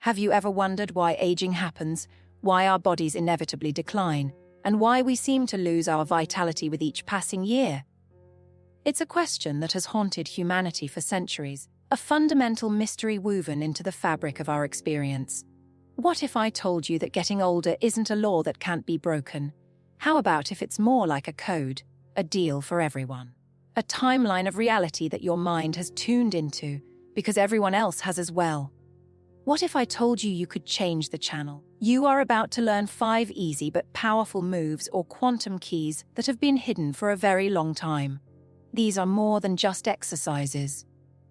Have you ever wondered why aging happens, why our bodies inevitably decline, and why we seem to lose our vitality with each passing year? It's a question that has haunted humanity for centuries, a fundamental mystery woven into the fabric of our experience. What if I told you that getting older isn't a law that can't be broken? How about if it's more like a code, a deal for everyone? A timeline of reality that your mind has tuned into, because everyone else has as well. What if I told you could change the channel? You are about to learn 5 easy but powerful moves or quantum keys that have been hidden for a very long time. These are more than just exercises.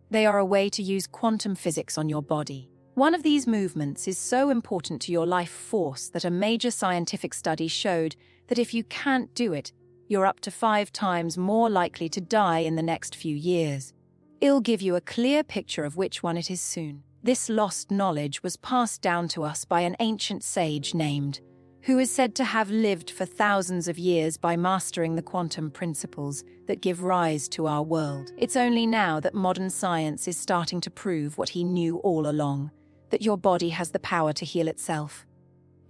They are a way to use quantum physics on your body. One of these movements is so important to your life force that a major scientific study showed that if you can't do it, you're up to 5 times more likely to die in the next few years. It'll give you a clear picture of which one it is soon. This lost knowledge was passed down to us by an ancient sage named, who is said to have lived for thousands of years by mastering the quantum principles that give rise to our world. It's only now that modern science is starting to prove what he knew all along, that your body has the power to heal itself.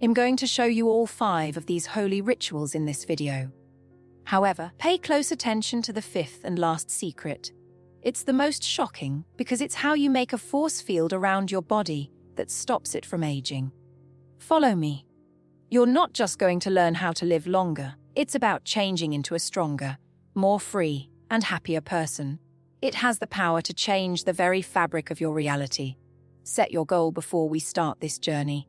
I'm going to show you all 5 of these holy rituals in this video. However, pay close attention to the 5th and last secret. It's the most shocking because it's how you make a force field around your body that stops it from aging. Follow me. You're not just going to learn how to live longer, it's about changing into a stronger, more free, and happier person. It has the power to change the very fabric of your reality. Set your goal before we start this journey.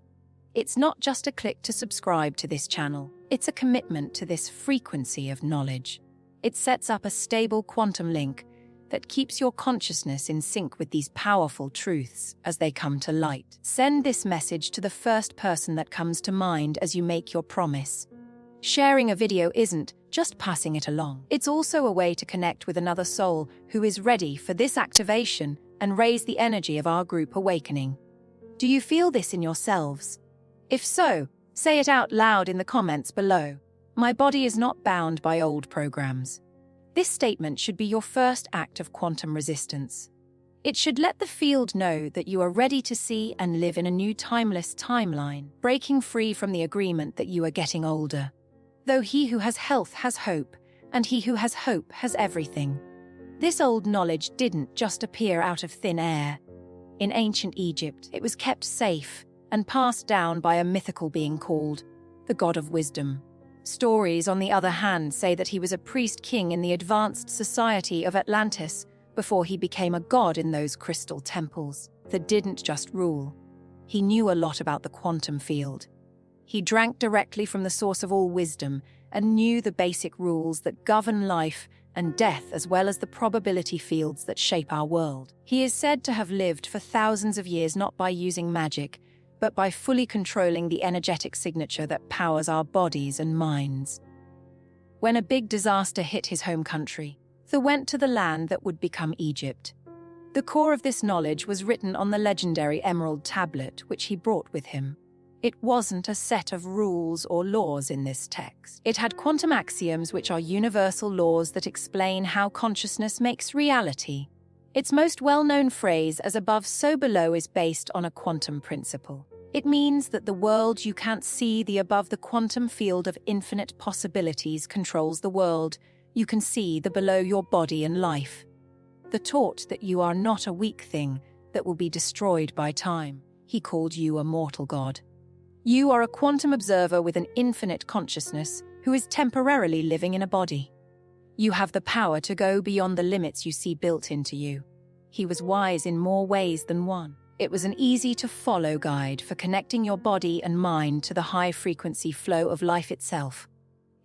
It's not just a click to subscribe to this channel, it's a commitment to this frequency of knowledge. It sets up a stable quantum link that keeps your consciousness in sync with these powerful truths as they come to light. Send this message to the first person that comes to mind as you make your promise. Sharing a video isn't just passing it along. It's also a way to connect with another soul who is ready for this activation and raise the energy of our group awakening. Do you feel this in yourselves? If so, say it out loud in the comments below. My body is not bound by old programs. This statement should be your first act of quantum resistance. It should let the field know that you are ready to see and live in a new timeless timeline, breaking free from the agreement that you are getting older. Though he who has health has hope, and he who has hope has everything. This old knowledge didn't just appear out of thin air. In ancient Egypt, it was kept safe and passed down by a mythical being called the God of Wisdom. Stories, on the other hand, say that he was a priest-king in the advanced society of Atlantis before he became a god in those crystal temples that didn't just rule. He knew a lot about the quantum field. He drank directly from the source of all wisdom and knew the basic rules that govern life and death as well as the probability fields that shape our world. He is said to have lived for thousands of years not by using magic, but by fully controlling the energetic signature that powers our bodies and minds. When a big disaster hit his home country, Thor went to the land that would become Egypt. The core of this knowledge was written on the legendary Emerald Tablet, which he brought with him. It wasn't a set of rules or laws in this text. It had quantum axioms, which are universal laws that explain how consciousness makes reality. Its most well-known phrase, as above so below, is based on a quantum principle. It means that the world you can't see, the above the quantum field of infinite possibilities controls the world you can see, the below your body and life. The taught that you are not a weak thing that will be destroyed by time. He called you a mortal god. You are a quantum observer with an infinite consciousness who is temporarily living in a body. You have the power to go beyond the limits you see built into you. He was wise in more ways than one. It was an easy-to-follow guide for connecting your body and mind to the high-frequency flow of life itself.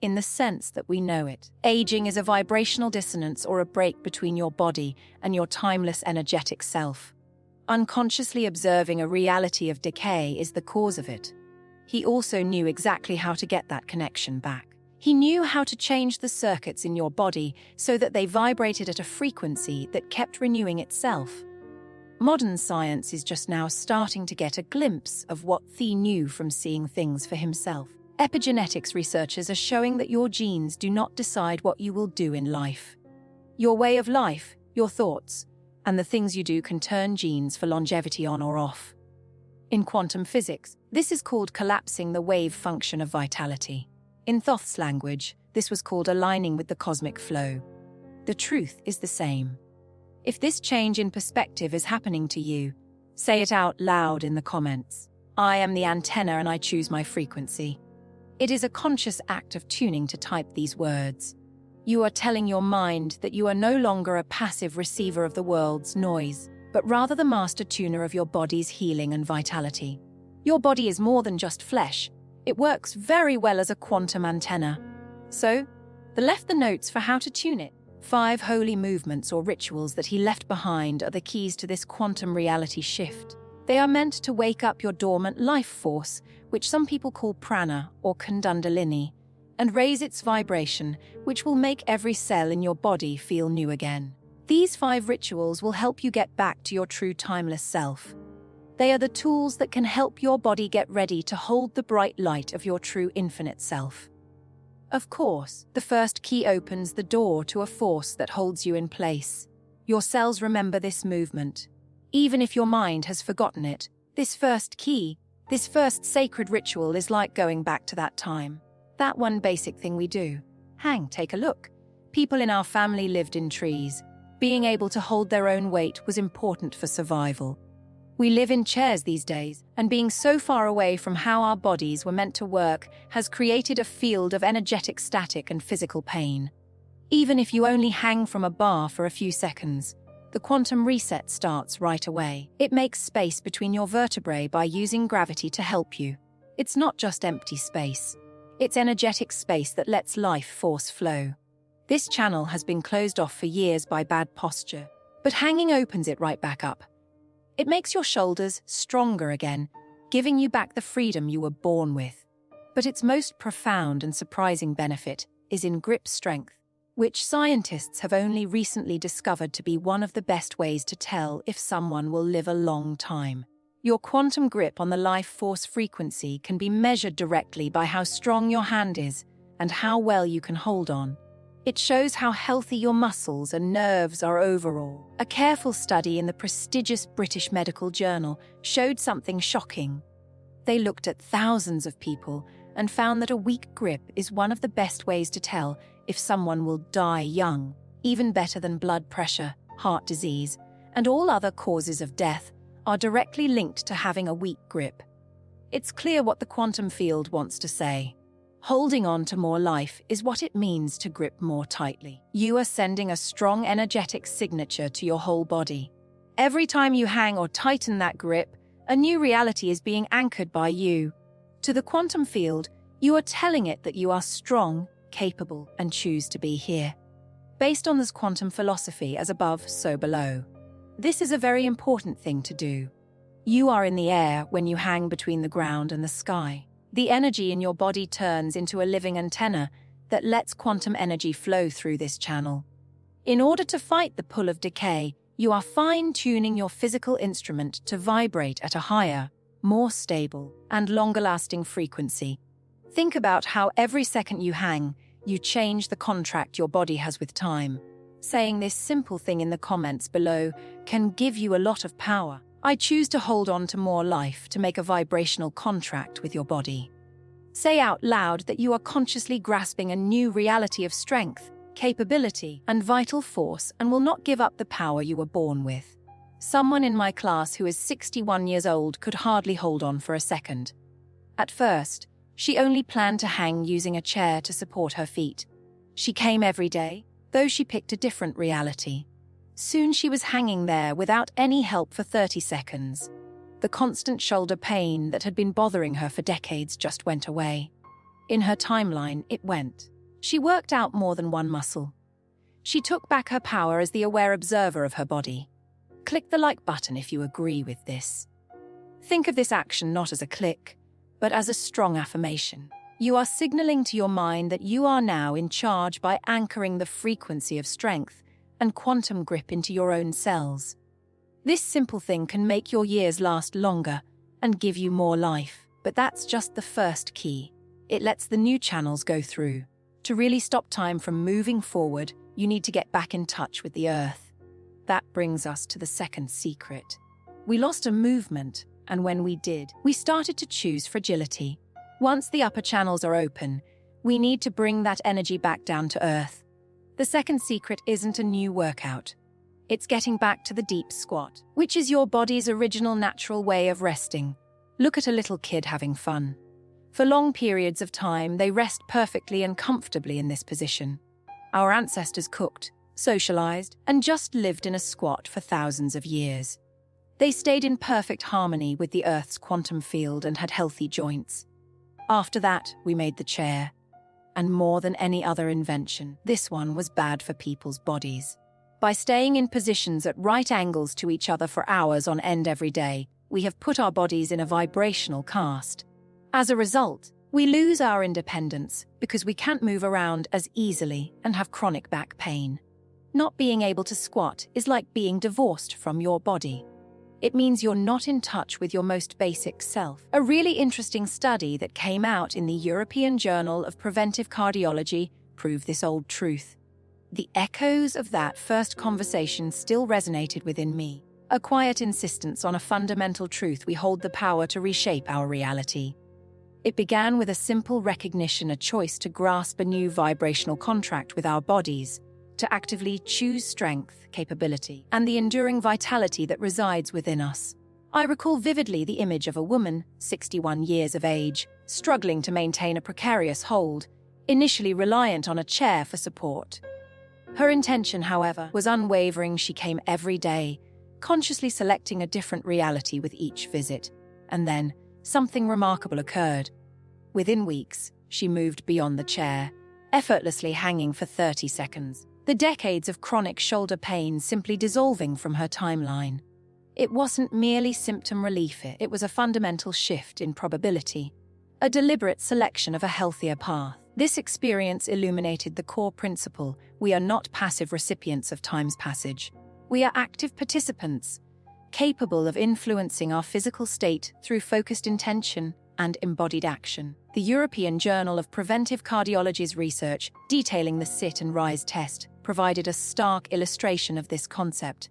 In the sense that we know it, aging is a vibrational dissonance or a break between your body and your timeless energetic self. Unconsciously observing a reality of decay is the cause of it. He also knew exactly how to get that connection back. He knew how to change the circuits in your body so that they vibrated at a frequency that kept renewing itself. Modern science is just now starting to get a glimpse of what Thor knew from seeing things for himself. Epigenetics researchers are showing that your genes do not decide what you will do in life. Your way of life, your thoughts, and the things you do can turn genes for longevity on or off. In quantum physics, this is called collapsing the wave function of vitality. In Thoth's language, this was called aligning with the cosmic flow. The truth is the same. If this change in perspective is happening to you, say it out loud in the comments. I am the antenna and I choose my frequency. It is a conscious act of tuning to type these words. You are telling your mind that you are no longer a passive receiver of the world's noise, but rather the master tuner of your body's healing and vitality. Your body is more than just flesh. It works very well as a quantum antenna. So, left the notes for how to tune it. 5 holy movements or rituals that he left behind are the keys to this quantum reality shift. They are meant to wake up your dormant life force, which some people call prana or kundalini, and raise its vibration, which will make every cell in your body feel new again. These 5 rituals will help you get back to your true timeless self. They are the tools that can help your body get ready to hold the bright light of your true infinite self. Of course, the first key opens the door to a force that holds you in place. Your cells remember this movement. Even if your mind has forgotten it, this first key, this first sacred ritual is like going back to that time. That one basic thing we do. Take a look. People in our family lived in trees. Being able to hold their own weight was important for survival. We live in chairs these days, and being so far away from how our bodies were meant to work has created a field of energetic static and physical pain. Even if you only hang from a bar for a few seconds, the quantum reset starts right away. It makes space between your vertebrae by using gravity to help you. It's not just empty space. It's energetic space that lets life force flow. This channel has been closed off for years by bad posture, but hanging opens it right back up. It makes your shoulders stronger again, giving you back the freedom you were born with. But its most profound and surprising benefit is in grip strength, which scientists have only recently discovered to be one of the best ways to tell if someone will live a long time. Your quantum grip on the life force frequency can be measured directly by how strong your hand is and how well you can hold on. It shows how healthy your muscles and nerves are overall. A careful study in the prestigious British Medical Journal showed something shocking. They looked at thousands of people and found that a weak grip is one of the best ways to tell if someone will die young, even better than blood pressure, heart disease, and all other causes of death are directly linked to having a weak grip. It's clear what the quantum field wants to say. Holding on to more life is what it means to grip more tightly. You are sending a strong energetic signature to your whole body. Every time you hang or tighten that grip, a new reality is being anchored by you. To the quantum field, you are telling it that you are strong, capable, and choose to be here. Based on this quantum philosophy, as above, so below. This is a very important thing to do. You are in the air when you hang between the ground and the sky. The energy in your body turns into a living antenna that lets quantum energy flow through this channel. In order to fight the pull of decay, you are fine-tuning your physical instrument to vibrate at a higher, more stable, and longer-lasting frequency. Think about how every second you hang, you change the contract your body has with time. Saying this simple thing in the comments below can give you a lot of power. I choose to hold on to more life to make a vibrational contract with your body. Say out loud that you are consciously grasping a new reality of strength, capability, and vital force and will not give up the power you were born with. Someone in my class who is 61 years old could hardly hold on for a second. At first, she only planned to hang using a chair to support her feet. She came every day, though she picked a different reality. Soon she was hanging there without any help for 30 seconds. The constant shoulder pain that had been bothering her for decades just went away. In her timeline, it went. She worked out more than one muscle. She took back her power as the aware observer of her body. Click the like button if you agree with this. Think of this action not as a click, but as a strong affirmation. You are signaling to your mind that you are now in charge by anchoring the frequency of strength and quantum grip into your own cells. This simple thing can make your years last longer and give you more life, but that's just the first key. It lets the new channels go through. To really stop time from moving forward, you need to get back in touch with the earth. That brings us to the second secret. We lost a movement, And when we did, we started to choose fragility. Once the upper channels are open, we need to bring that energy back down to earth. The second secret isn't a new workout. It's getting back to the deep squat, which is your body's original natural way of resting. Look at a little kid having fun. For long periods of time, they rest perfectly and comfortably in this position. Our ancestors cooked, socialized, and just lived in a squat for thousands of years. They stayed in perfect harmony with the Earth's quantum field and had healthy joints. After that, we made the chair. And more than any other invention, this one was bad for people's bodies. By staying in positions at right angles to each other for hours on end every day, we have put our bodies in a vibrational cast. As a result, we lose our independence because we can't move around as easily and have chronic back pain. Not being able to squat is like being divorced from your body. It means you're not in touch with your most basic self. A really interesting study that came out in the European Journal of Preventive Cardiology proved this old truth. The echoes of that first conversation still resonated within me. A quiet insistence on a fundamental truth: we hold the power to reshape our reality. It began with a simple recognition, a choice to grasp a new vibrational contract with our bodies, to actively choose strength, capability, and the enduring vitality that resides within us. I recall vividly the image of a woman, 61 years of age, struggling to maintain a precarious hold, initially reliant on a chair for support. Her intention, however, was unwavering. She came every day, consciously selecting a different reality with each visit. And then, something remarkable occurred. Within weeks, she moved beyond the chair, effortlessly hanging for 30 seconds. The decades of chronic shoulder pain simply dissolving from her timeline. It wasn't merely symptom relief, it was a fundamental shift in probability, a deliberate selection of a healthier path. This experience illuminated the core principle: we are not passive recipients of time's passage. We are active participants, capable of influencing our physical state through focused intention and embodied action. The European Journal of Preventive Cardiology's research, detailing the sit and rise test, provided a stark illustration of this concept.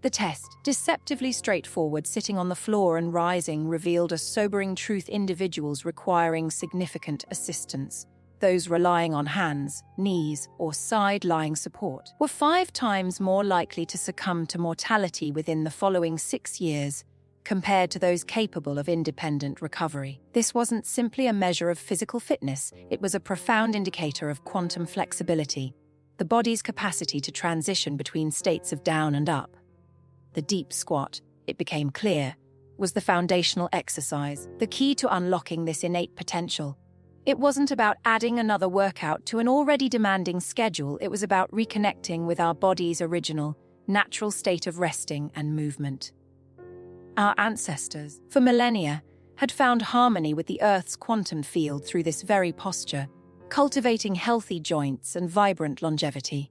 The test, deceptively straightforward, sitting on the floor and rising, revealed a sobering truth: individuals requiring significant assistance, those relying on hands, knees, or side-lying support, were 5 times more likely to succumb to mortality within the following 6 years, compared to those capable of independent recovery. This wasn't simply a measure of physical fitness, it was a profound indicator of quantum flexibility, the body's capacity to transition between states of down and up. The deep squat, it became clear, was the foundational exercise, the key to unlocking this innate potential. It wasn't about adding another workout to an already demanding schedule, it was about reconnecting with our body's original, natural state of resting and movement. Our ancestors, for millennia, had found harmony with the Earth's quantum field through this very posture, cultivating healthy joints and vibrant longevity.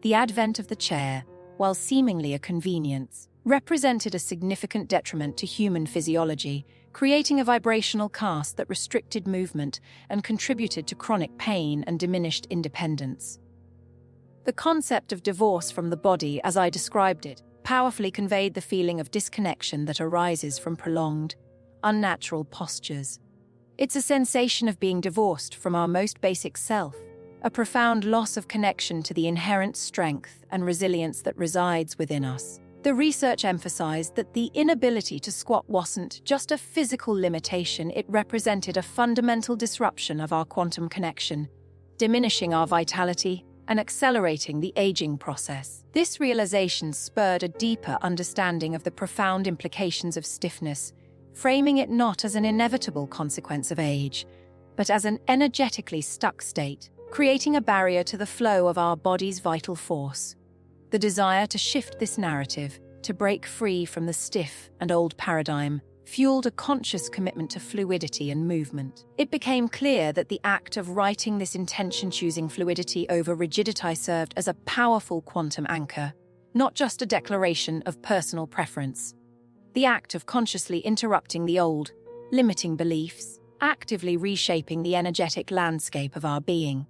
The advent of the chair, while seemingly a convenience, represented a significant detriment to human physiology, creating a vibrational cast that restricted movement and contributed to chronic pain and diminished independence. The concept of divorce from the body, as I described it, powerfully conveyed the feeling of disconnection that arises from prolonged, unnatural postures. It's a sensation of being divorced from our most basic self, a profound loss of connection to the inherent strength and resilience that resides within us. The research emphasized that the inability to squat wasn't just a physical limitation, it represented a fundamental disruption of our quantum connection, diminishing our vitality and accelerating the aging process. This realization spurred a deeper understanding of the profound implications of stiffness, framing it not as an inevitable consequence of age, but as an energetically stuck state, creating a barrier to the flow of our body's vital force. The desire to shift this narrative, to break free from the stiff and old paradigm, fueled a conscious commitment to fluidity and movement. It became clear that the act of writing this intention, choosing fluidity over rigidity, served as a powerful quantum anchor, not just a declaration of personal preference. The act of consciously interrupting the old, limiting beliefs, actively reshaping the energetic landscape of our being.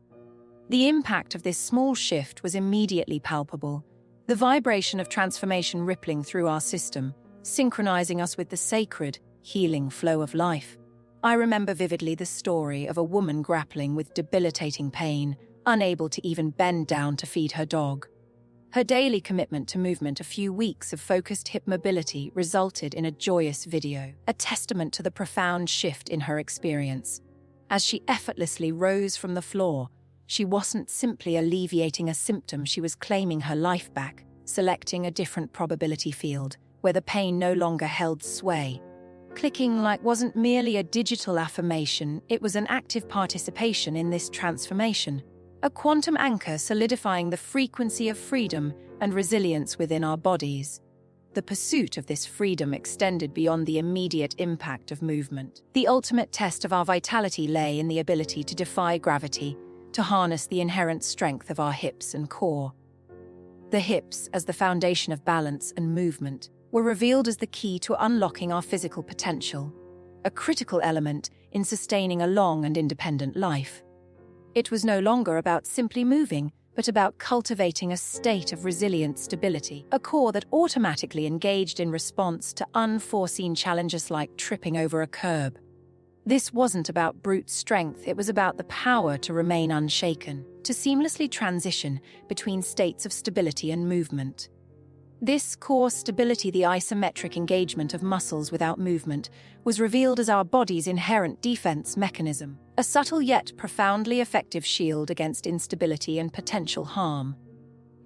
The impact of this small shift was immediately palpable, the vibration of transformation rippling through our system, synchronizing us with the sacred, healing flow of life. I remember vividly the story of a woman grappling with debilitating pain, unable to even bend down to feed her dog. Her daily commitment to movement, a few weeks of focused hip mobility, resulted in a joyous video, a testament to the profound shift in her experience. As she effortlessly rose from the floor, she wasn't simply alleviating a symptom, she was claiming her life back, selecting a different probability field, where the pain no longer held sway. Clicking like wasn't merely a digital affirmation, it was an active participation in this transformation, a quantum anchor solidifying the frequency of freedom and resilience within our bodies. The pursuit of this freedom extended beyond the immediate impact of movement. The ultimate test of our vitality lay in the ability to defy gravity, to harness the inherent strength of our hips and core. The hips, as the foundation of balance and movement, were revealed as the key to unlocking our physical potential, a critical element in sustaining a long and independent life. It was no longer about simply moving, but about cultivating a state of resilient stability, a core that automatically engaged in response to unforeseen challenges like tripping over a curb. This wasn't about brute strength, it was about the power to remain unshaken, to seamlessly transition between states of stability and movement. This core stability, the isometric engagement of muscles without movement, was revealed as our body's inherent defense mechanism, a subtle yet profoundly effective shield against instability and potential harm.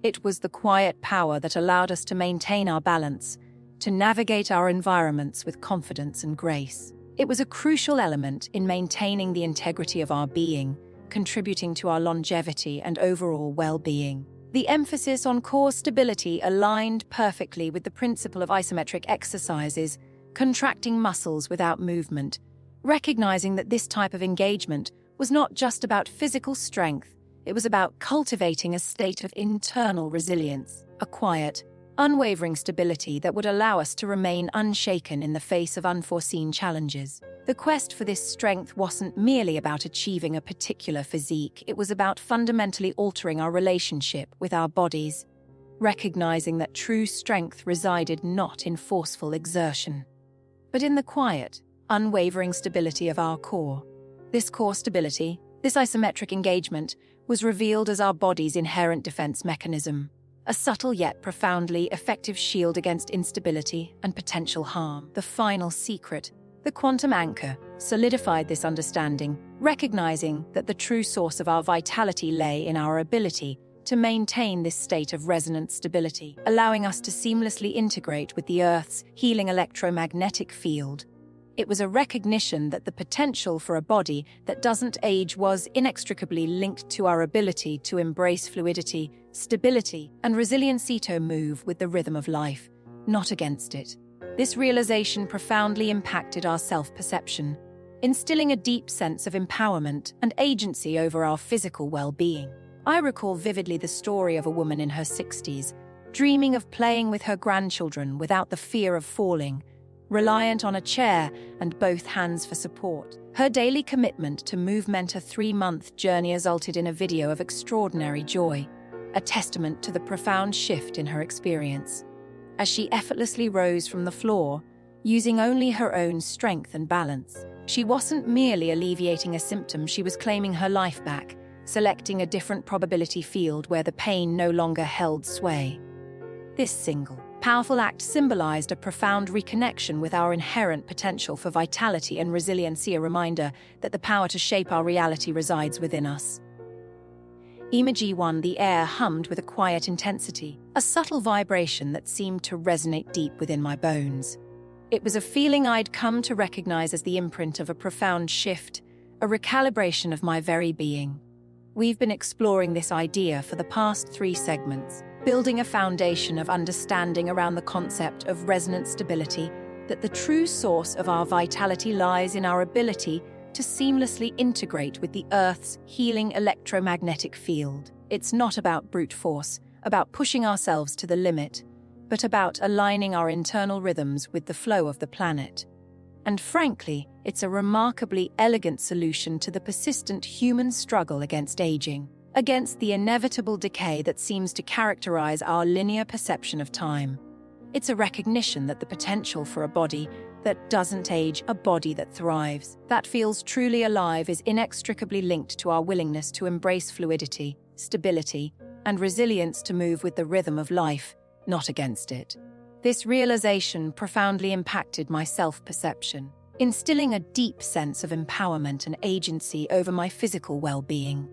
It was the quiet power that allowed us to maintain our balance, to navigate our environments with confidence and grace. It was a crucial element in maintaining the integrity of our being, contributing to our longevity and overall well-being. The emphasis on core stability aligned perfectly with the principle of isometric exercises, contracting muscles without movement, recognizing that this type of engagement was not just about physical strength, it was about cultivating a state of internal resilience, a quiet, unwavering stability that would allow us to remain unshaken in the face of unforeseen challenges. The quest for this strength wasn't merely about achieving a particular physique, it was about fundamentally altering our relationship with our bodies, recognizing that true strength resided not in forceful exertion, but in the quiet, unwavering stability of our core. This core stability, this isometric engagement, was revealed as our body's inherent defense mechanism, a subtle yet profoundly effective shield against instability and potential harm. The final secret, the quantum anchor, solidified this understanding, recognizing that the true source of our vitality lay in our ability to maintain this state of resonant stability, allowing us to seamlessly integrate with the Earth's healing electromagnetic field. It was a recognition that the potential for a body that doesn't age was inextricably linked to our ability to embrace fluidity, stability, and resiliency, to move with the rhythm of life, not against it. This realization profoundly impacted our self-perception, instilling a deep sense of empowerment and agency over our physical well-being. I recall vividly the story of a woman in her 60s, dreaming of playing with her grandchildren without the fear of falling, reliant on a chair and both hands for support. Her daily commitment to movement, a 3-month journey, resulted in a video of extraordinary joy, a testament to the profound shift in her experience. As she effortlessly rose from the floor, using only her own strength and balance, she wasn't merely alleviating a symptom, she was claiming her life back, selecting a different probability field where the pain no longer held sway. This single, powerful act symbolized a profound reconnection with our inherent potential for vitality and resiliency, a reminder that the power to shape our reality resides within us. Emoji 1. The air hummed with a quiet intensity, a subtle vibration that seemed to resonate deep within my bones. It was a feeling I'd come to recognize as the imprint of a profound shift, a recalibration of my very being. We've been exploring this idea for the past 3 segments, building a foundation of understanding around the concept of resonant stability, that the true source of our vitality lies in our ability to seamlessly integrate with the Earth's healing electromagnetic field. It's not about brute force, about pushing ourselves to the limit, but about aligning our internal rhythms with the flow of the planet. And frankly, it's a remarkably elegant solution to the persistent human struggle against aging, against the inevitable decay that seems to characterize our linear perception of time. It's a recognition that the potential for a body that doesn't age, a body that thrives, that feels truly alive, is inextricably linked to our willingness to embrace fluidity, stability, and resilience, to move with the rhythm of life, not against it. This realization profoundly impacted my self-perception, instilling a deep sense of empowerment and agency over my physical well-being.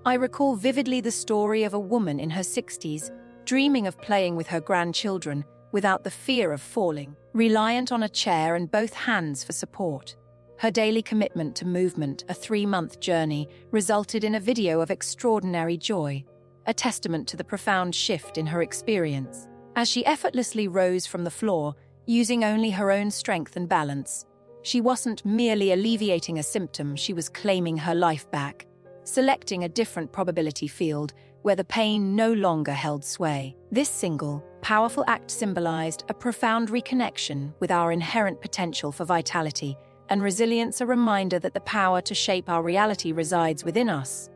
I recall vividly the story of a woman in her 60s, dreaming of playing with her grandchildren without the fear of falling, reliant on a chair and both hands for support. Her daily commitment to movement, a 3-month journey, resulted in a video of extraordinary joy, a testament to the profound shift in her experience. As she effortlessly rose from the floor, using only her own strength and balance, she wasn't merely alleviating a symptom, she was claiming her life back, selecting a different probability field where the pain no longer held sway. This single, powerful act symbolized a profound reconnection with our inherent potential for vitality and resilience, a reminder that the power to shape our reality resides within us.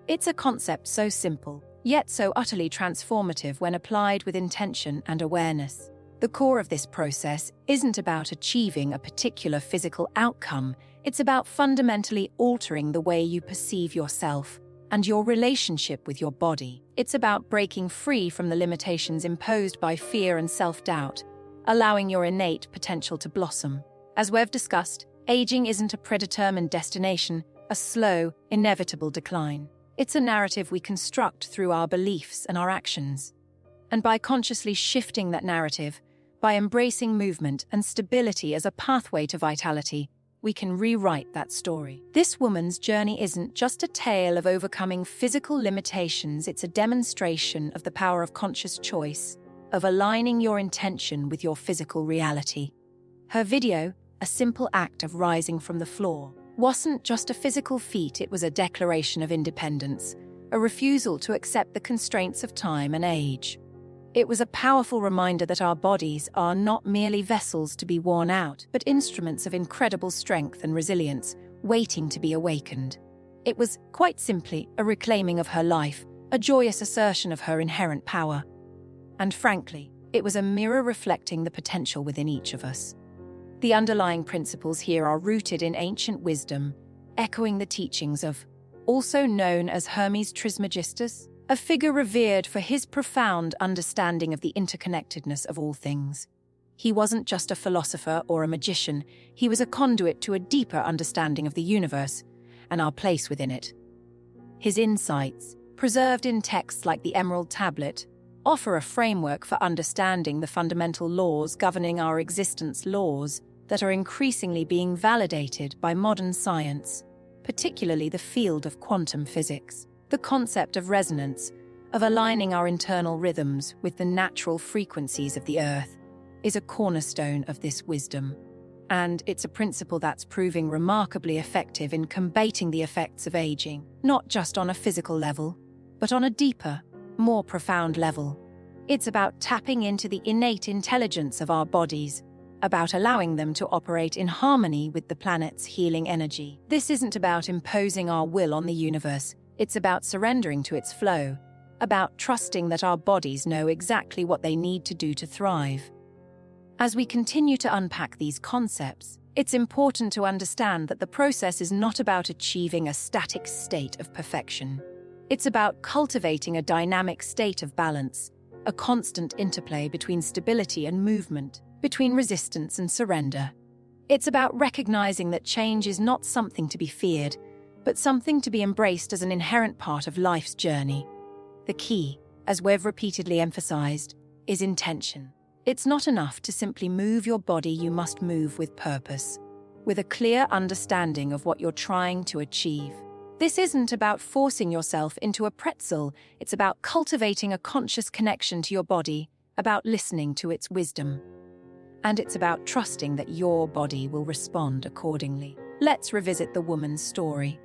It's a concept so simple, yet so utterly transformative when applied with intention and awareness. The core of this process isn't about achieving a particular physical outcome, it's about fundamentally altering the way you perceive yourself and your relationship with your body. It's about breaking free from the limitations imposed by fear and self-doubt, allowing your innate potential to blossom. As we've discussed, aging isn't a predetermined destination, a slow, inevitable decline. It's a narrative we construct through our beliefs and our actions. And by consciously shifting that narrative, by embracing movement and stability as a pathway to vitality, we can rewrite that story. This woman's journey isn't just a tale of overcoming physical limitations, it's a demonstration of the power of conscious choice, of aligning your intention with your physical reality. Her video, a simple act of rising from the floor, wasn't just a physical feat, it was a declaration of independence, a refusal to accept the constraints of time and age. It was a powerful reminder that our bodies are not merely vessels to be worn out, but instruments of incredible strength and resilience, waiting to be awakened. It was, quite simply, a reclaiming of her life, a joyous assertion of her inherent power. And frankly, it was a mirror reflecting the potential within each of us. The underlying principles here are rooted in ancient wisdom, echoing the teachings of, also known as Hermes Trismegistus, a figure revered for his profound understanding of the interconnectedness of all things. He wasn't just a philosopher or a magician, he was a conduit to a deeper understanding of the universe and our place within it. His insights, preserved in texts like the Emerald Tablet, offer a framework for understanding the fundamental laws governing our existence, laws that are increasingly being validated by modern science, particularly the field of quantum physics. The concept of resonance, of aligning our internal rhythms with the natural frequencies of the earth, is a cornerstone of this wisdom. And it's a principle that's proving remarkably effective in combating the effects of aging, not just on a physical level, but on a deeper, more profound level. It's about tapping into the innate intelligence of our bodies, about allowing them to operate in harmony with the planet's healing energy. This isn't about imposing our will on the universe, it's about surrendering to its flow, about trusting that our bodies know exactly what they need to do to thrive. As we continue to unpack these concepts, it's important to understand that the process is not about achieving a static state of perfection. It's about cultivating a dynamic state of balance, a constant interplay between stability and movement, between resistance and surrender. It's about recognizing that change is not something to be feared, but something to be embraced as an inherent part of life's journey. The key, as we've repeatedly emphasized, is intention. It's not enough to simply move your body, you must move with purpose, with a clear understanding of what you're trying to achieve. This isn't about forcing yourself into a pretzel, it's about cultivating a conscious connection to your body, about listening to its wisdom. And it's about trusting that your body will respond accordingly. Let's revisit the woman's story,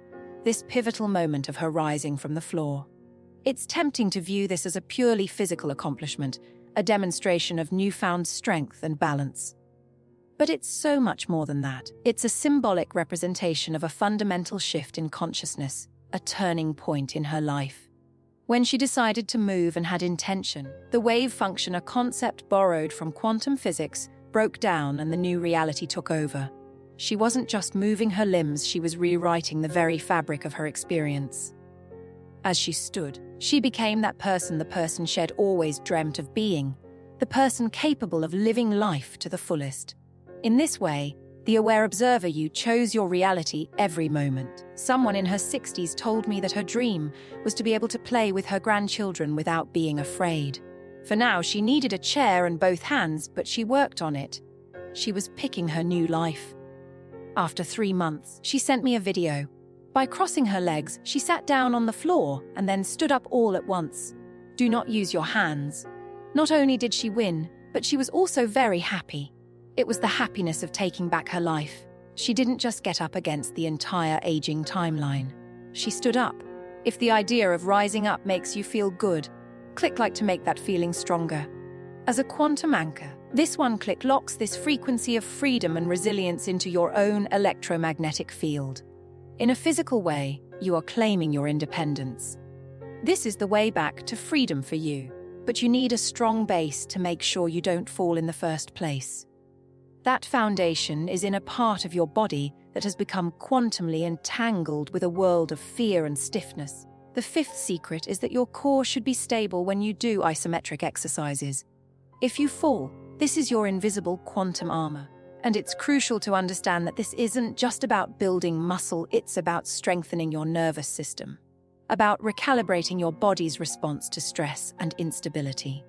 this pivotal moment of her rising from the floor. It's tempting to view this as a purely physical accomplishment, a demonstration of newfound strength and balance. But it's so much more than that. It's a symbolic representation of a fundamental shift in consciousness, a turning point in her life. When she decided to move and had intention, the wave function, a concept borrowed from quantum physics, broke down and the new reality took over. She wasn't just moving her limbs, she was rewriting the very fabric of her experience. As she stood, she became that person, the person she'd always dreamt of being, the person capable of living life to the fullest. In this way, the aware observer you chose your reality every moment. Someone in her 60s told me that her dream was to be able to play with her grandchildren without being afraid. For now, she needed a chair and both hands, but she worked on it. She was picking her new life. After 3 months, she sent me a video. By crossing her legs, she sat down on the floor and then stood up all at once. Do not use your hands. Not only did she win, but she was also very happy. It was the happiness of taking back her life. She didn't just get up against the entire aging timeline. She stood up. If the idea of rising up makes you feel good, click like to make that feeling stronger. As a quantum anchor, this one click locks this frequency of freedom and resilience into your own electromagnetic field. In a physical way, you are claiming your independence. This is the way back to freedom for you, but you need a strong base to make sure you don't fall in the first place. That foundation is in a part of your body that has become quantumly entangled with a world of fear and stiffness. The fifth secret is that your core should be stable when you do isometric exercises. If you fall, this is your invisible quantum armor. And it's crucial to understand that this isn't just about building muscle, it's about strengthening your nervous system, about recalibrating your body's response to stress and instability.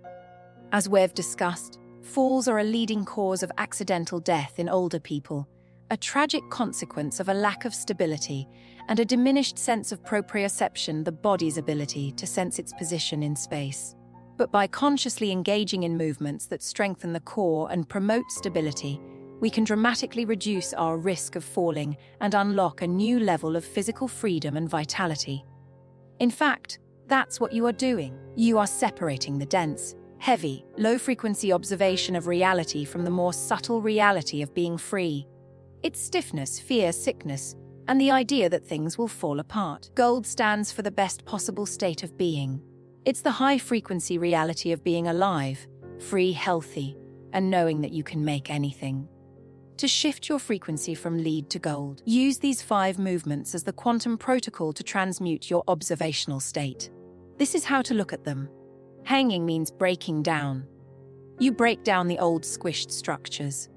As we've discussed, falls are a leading cause of accidental death in older people, a tragic consequence of a lack of stability and a diminished sense of proprioception, the body's ability to sense its position in space. But by consciously engaging in movements that strengthen the core and promote stability, we can dramatically reduce our risk of falling and unlock a new level of physical freedom and vitality. In fact, that's what you are doing. You are separating the dense, heavy, low-frequency observation of reality from the more subtle reality of being free. It's stiffness, fear, sickness, and the idea that things will fall apart. Gold stands for the best possible state of being. It's the high-frequency reality of being alive, free, healthy, and knowing that you can make anything. To shift your frequency from lead to gold, use these 5 movements as the quantum protocol to transmute your observational state. This is how to look at them. Hanging means breaking down. You break down the old squished structures.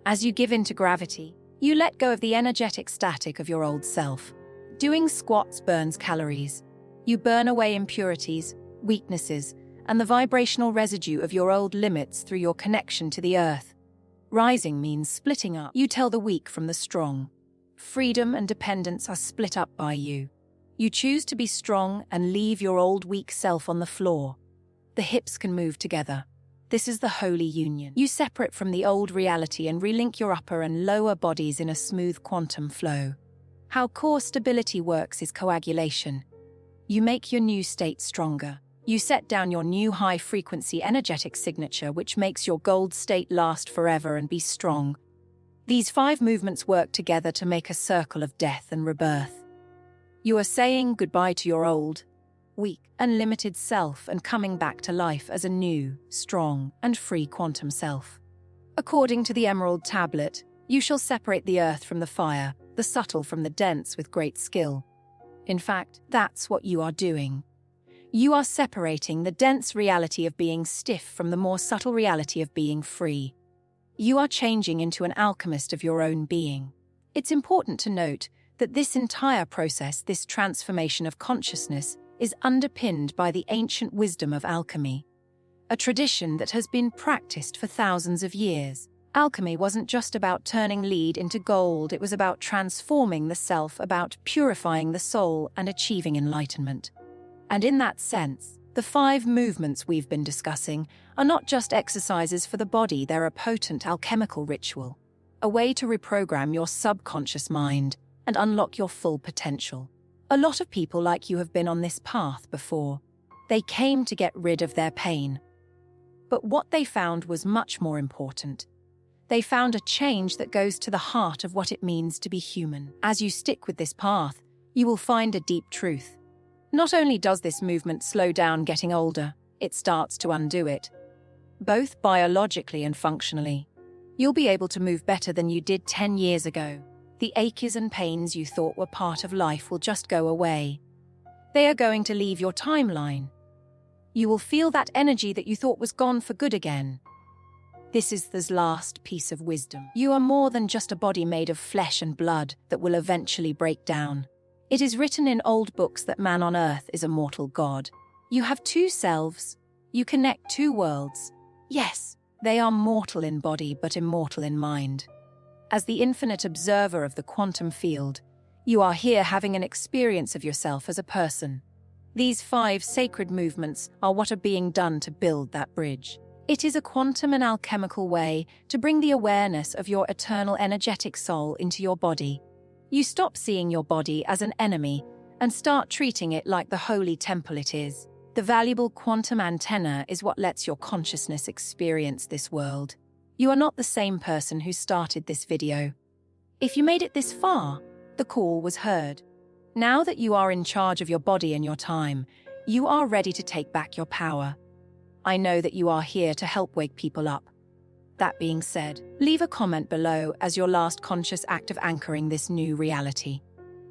As you give in to gravity, you let go of the energetic static of your old self. Doing squats burns calories. You burn away impurities, weaknesses, and the vibrational residue of your old limits through your connection to the earth. Rising means splitting up. You tell the weak from the strong. Freedom and dependence are split up by you. You choose to be strong and leave your old weak self on the floor. The hips can move together. This is the holy union. You separate from the old reality and relink your upper and lower bodies in a smooth quantum flow. How core stability works is coagulation. You make your new state stronger. You set down your new high-frequency energetic signature, which makes your gold state last forever and be strong. These 5 movements work together to make a circle of death and rebirth. You are saying goodbye to your old, weak, and limited self and coming back to life as a new, strong, and free quantum self. According to the Emerald Tablet, you shall separate the earth from the fire, the subtle from the dense with great skill. In fact, that's what you are doing. You are separating the dense reality of being stiff from the more subtle reality of being free. You are changing into an alchemist of your own being. It's important to note that this entire process, this transformation of consciousness, is underpinned by the ancient wisdom of alchemy, a tradition that has been practiced for thousands of years. Alchemy wasn't just about turning lead into gold, it was about transforming the self, about purifying the soul and achieving enlightenment. And in that sense, the 5 movements we've been discussing are not just exercises for the body, they're a potent alchemical ritual, a way to reprogram your subconscious mind and unlock your full potential. A lot of people like you have been on this path before. They came to get rid of their pain. But what they found was much more important. They found a change that goes to the heart of what it means to be human. As you stick with this path, you will find a deep truth. Not only does this movement slow down getting older, it starts to undo it, both biologically and functionally. You'll be able to move better than you did 10 years ago. The aches and pains you thought were part of life will just go away. They are going to leave your timeline. You will feel that energy that you thought was gone for good again. This is the last piece of wisdom. You are more than just a body made of flesh and blood that will eventually break down. It is written in old books that man on earth is a mortal god. You have two selves. You connect two worlds. Yes, they are mortal in body but immortal in mind. As the infinite observer of the quantum field, you are here having an experience of yourself as a person. These 5 sacred movements are what are being done to build that bridge. It is a quantum and alchemical way to bring the awareness of your eternal energetic soul into your body. You stop seeing your body as an enemy and start treating it like the holy temple it is. The valuable quantum antenna is what lets your consciousness experience this world. You are not the same person who started this video. If you made it this far, the call was heard. Now that you are in charge of your body and your time, you are ready to take back your power. I know that you are here to help wake people up. That being said, leave a comment below as your last conscious act of anchoring this new reality.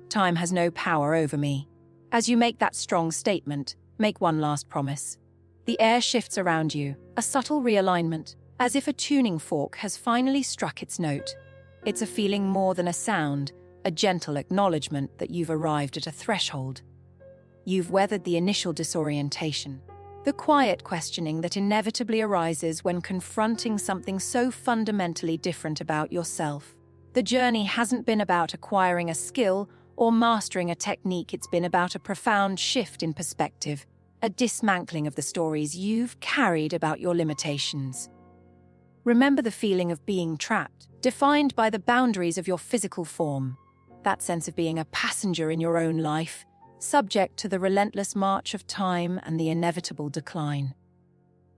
Time has no power over me. As you make that strong statement, make one last promise. The air shifts around you, a subtle realignment, as if a tuning fork has finally struck its note. It's a feeling more than a sound, a gentle acknowledgement that you've arrived at a threshold. You've weathered the initial disorientation, the quiet questioning that inevitably arises when confronting something so fundamentally different about yourself. The journey hasn't been about acquiring a skill or mastering a technique, it's been about a profound shift in perspective, a dismantling of the stories you've carried about your limitations. Remember the feeling of being trapped, defined by the boundaries of your physical form. That sense of being a passenger in your own life, subject to the relentless march of time and the inevitable decline.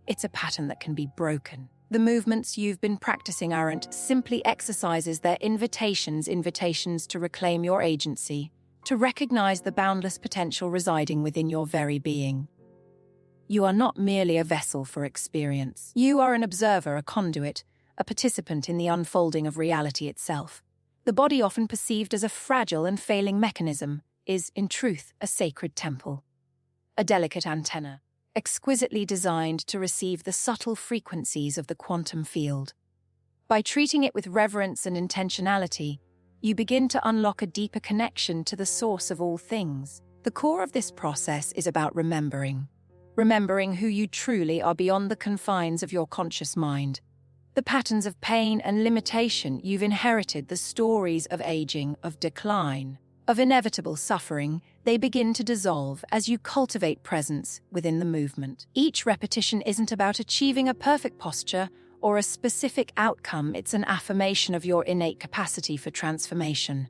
It's a pattern that can be broken. The movements you've been practicing aren't simply exercises, they're invitations to reclaim your agency, to recognize the boundless potential residing within your very being. You are not merely a vessel for experience. You are an observer, a conduit, a participant in the unfolding of reality itself. The body, often perceived as a fragile and failing mechanism, is, in truth, a sacred temple. A delicate antenna, exquisitely designed to receive the subtle frequencies of the quantum field. By treating it with reverence and intentionality, you begin to unlock a deeper connection to the source of all things. The core of this process is about remembering. Remembering who you truly are beyond the confines of your conscious mind. The patterns of pain and limitation you've inherited, the stories of aging, of decline, of inevitable suffering, they begin to dissolve as you cultivate presence within the movement. Each repetition isn't about achieving a perfect posture or a specific outcome, it's an affirmation of your innate capacity for transformation.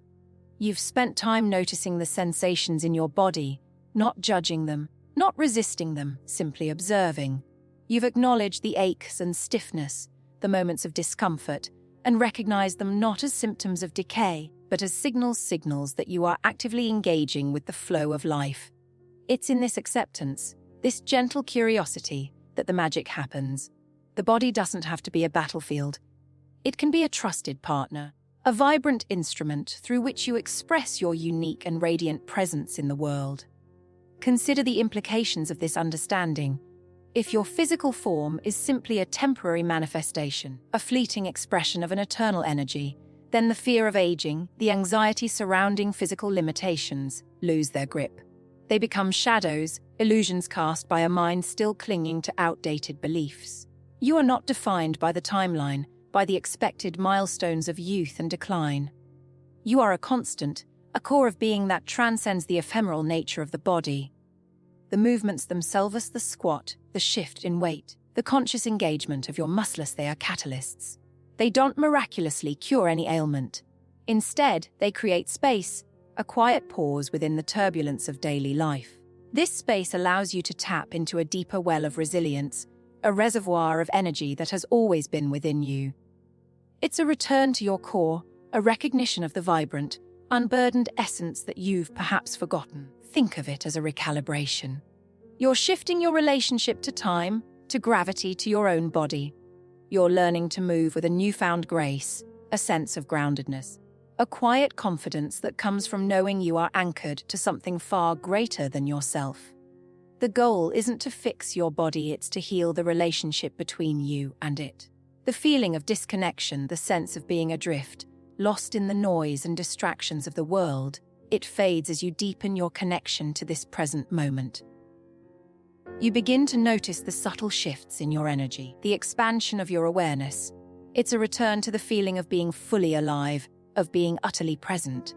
You've spent time noticing the sensations in your body, not judging them, not resisting them, simply observing. You've acknowledged the aches and stiffness, the moments of discomfort, and recognized them not as symptoms of decay, but as signals that you are actively engaging with the flow of life. It's in this acceptance, this gentle curiosity, that the magic happens. The body doesn't have to be a battlefield. It can be a trusted partner, a vibrant instrument through which you express your unique and radiant presence in the world. Consider the implications of this understanding. If your physical form is simply a temporary manifestation, a fleeting expression of an eternal energy, then the fear of aging, the anxiety surrounding physical limitations, lose their grip. They become shadows, illusions cast by a mind still clinging to outdated beliefs. You are not defined by the timeline, by the expected milestones of youth and decline. You are a constant, a core of being that transcends the ephemeral nature of the body. The movements themselves, the squat, the shift in weight, the conscious engagement of your muscles, they are catalysts. They don't miraculously cure any ailment. Instead, they create space, a quiet pause within the turbulence of daily life. This space allows you to tap into a deeper well of resilience, a reservoir of energy that has always been within you. It's a return to your core, a recognition of the vibrant, unburdened essence that you've perhaps forgotten. Think of it as a recalibration. You're shifting your relationship to time, to gravity, to your own body. You're learning to move with a newfound grace, a sense of groundedness, a quiet confidence that comes from knowing you are anchored to something far greater than yourself. The goal isn't to fix your body, it's to heal the relationship between you and it. The feeling of disconnection, the sense of being adrift, lost in the noise and distractions of the world, it fades as you deepen your connection to this present moment. You begin to notice the subtle shifts in your energy, the expansion of your awareness. It's a return to the feeling of being fully alive, of being utterly present.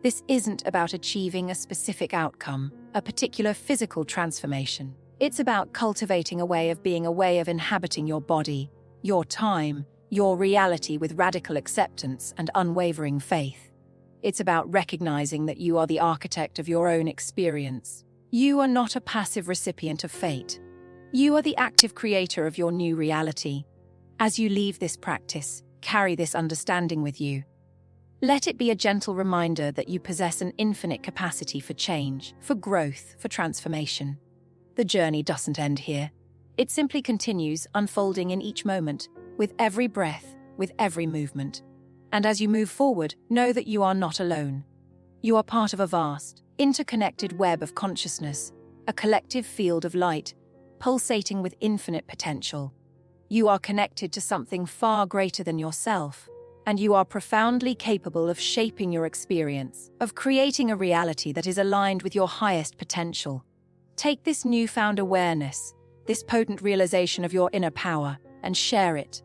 This isn't about achieving a specific outcome, a particular physical transformation. It's about cultivating a way of being, a way of inhabiting your body, your time, your reality with radical acceptance and unwavering faith. It's about recognizing that you are the architect of your own experience. You are not a passive recipient of fate. You are the active creator of your new reality. As you leave this practice, carry this understanding with you. Let it be a gentle reminder that you possess an infinite capacity for change, for growth, for transformation. The journey doesn't end here. It simply continues, unfolding in each moment, with every breath, with every movement. And as you move forward, know that you are not alone. You are part of a vast, interconnected web of consciousness, a collective field of light, pulsating with infinite potential. You are connected to something far greater than yourself, and you are profoundly capable of shaping your experience, of creating a reality that is aligned with your highest potential. Take this newfound awareness, this potent realization of your inner power, and share it.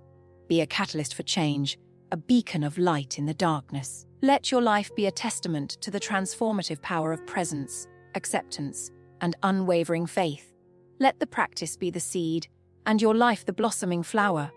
Be a catalyst for change, a beacon of light in the darkness. Let your life be a testament to the transformative power of presence, acceptance, and unwavering faith. Let the practice be the seed, and your life the blossoming flower,